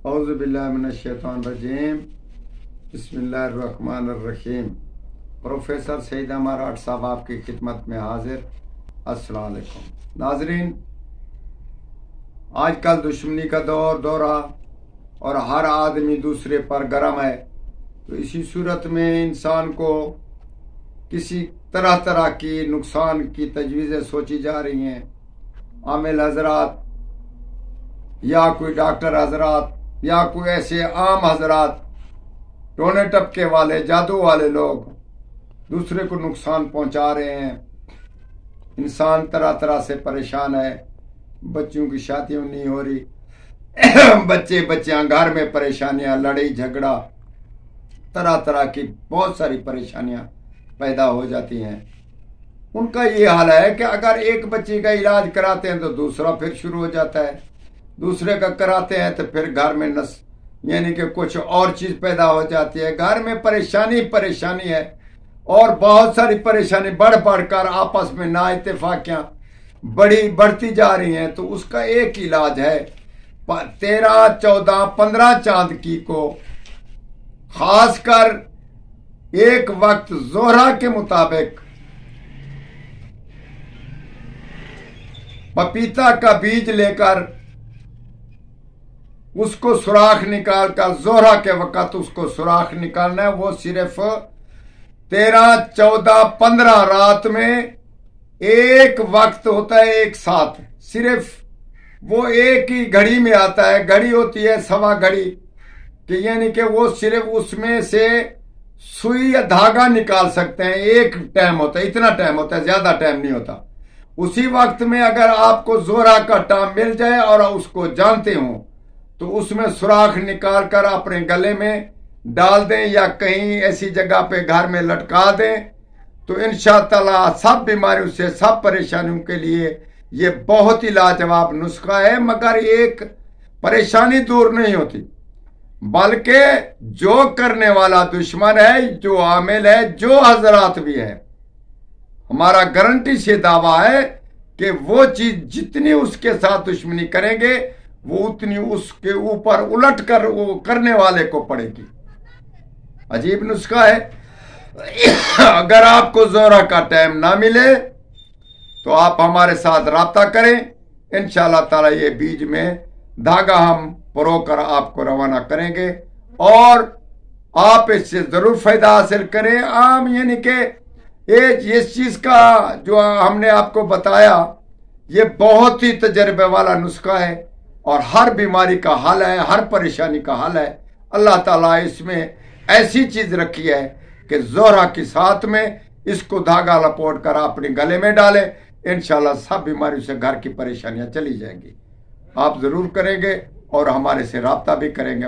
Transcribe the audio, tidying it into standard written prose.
اعوذ باللہ من الشیطان الرجیم بسم اللہ الرحمن الرحیم۔ پروفیسر سعید اماراٹ صاحب آپ کی خدمت میں حاضر۔ السلام علیکم ناظرین، آج کل دشمنی کا دورہ اور ہر آدمی دوسرے پر گرم ہے، تو اسی صورت میں انسان کو کسی طرح کی نقصان کی تجویزیں سوچی جا رہی ہیں۔ عامل حضرات یا کوئی ڈاکٹر حضرات یا کوئی ایسے عام حضرات، ٹونے ٹپکے والے، جادو والے لوگ دوسرے کو نقصان پہنچا رہے ہیں۔ انسان طرح سے پریشان ہے، بچوں کی شادیاں نہیں ہو رہی، بچیاں گھر میں پریشانیاں، لڑائی جھگڑا، طرح کی بہت ساری پریشانیاں پیدا ہو جاتی ہیں۔ ان کا یہ حال ہے کہ اگر ایک بچے کا علاج کراتے ہیں تو دوسرا پھر شروع ہو جاتا ہے، دوسرے کا کراتے ہیں تو پھر گھر میں یعنی کہ کچھ اور چیز پیدا ہو جاتی ہے۔ گھر میں پریشانی ہے، اور بہت ساری پریشانی بڑھ کر آپس میں نا اتفاقیاں بڑھتی جا رہی ہیں۔ تو اس کا ایک علاج ہے 13، 14، 15 چاند کی کو خاص کر ایک وقت ظہر کے مطابق پپیتا کا بیج لے کر اس کو سوراخ نکال کر ظہر کے وقت اس کو سوراخ نکالنا ہے۔ وہ صرف 13، 14، 15 رات میں ایک وقت ہوتا ہے، ایک ساتھ، صرف وہ ایک ہی گھڑی میں آتا ہے۔ گھڑی ہوتی ہے سوا گھڑی، کہ یعنی کہ وہ صرف اس میں سے سوئی یا دھاگا نکال سکتے ہیں۔ ایک ٹائم ہوتا ہے، اتنا ٹائم ہوتا ہے، زیادہ ٹائم نہیں ہوتا۔ اسی وقت میں اگر آپ کو ظہر کا ٹائم مل جائے اور اس کو جانتے ہوں تو اس میں سوراخ نکال کر اپنے گلے میں ڈال دیں یا کہیں ایسی جگہ پہ گھر میں لٹکا دیں، تو انشاءاللہ سب بیماریوں سے، سب پریشانیوں کے لیے یہ بہت ہی لاجواب نسخہ ہے۔ مگر ایک پریشانی دور نہیں ہوتی، بلکہ جو کرنے والا دشمن ہے، جو عامل ہے، جو حضرات بھی ہے، ہمارا گارنٹی سے دعویٰ ہے کہ وہ چیز جتنی اس کے ساتھ دشمنی کریں گے وہ اتنی اس کے اوپر الٹ کر وہ کرنے والے کو پڑے گی۔ عجیب نسخہ ہے۔ اگر آپ کو ظہر کا ٹائم نہ ملے تو آپ ہمارے ساتھ رابطہ کریں، انشاءاللہ تعالی یہ بیج میں دھاگا ہم پرو کر آپ کو روانہ کریں گے، اور آپ اس سے ضرور فائدہ حاصل کریں۔ عام یعنی کہ اس چیز کا جو ہم نے آپ کو بتایا یہ بہت ہی تجربے والا نسخہ ہے، اور ہر بیماری کا حل ہے، ہر پریشانی کا حل ہے۔ اللہ تعالیٰ اس میں ایسی چیز رکھی ہے کہ ظہر کے ساتھ میں اس کو دھاگا لپوٹ کر اپنے گلے میں ڈالیں، انشاءاللہ سب بیماریوں سے گھر کی پریشانیاں چلی جائیں گی۔ آپ ضرور کریں گے اور ہمارے سے رابطہ بھی کریں گے۔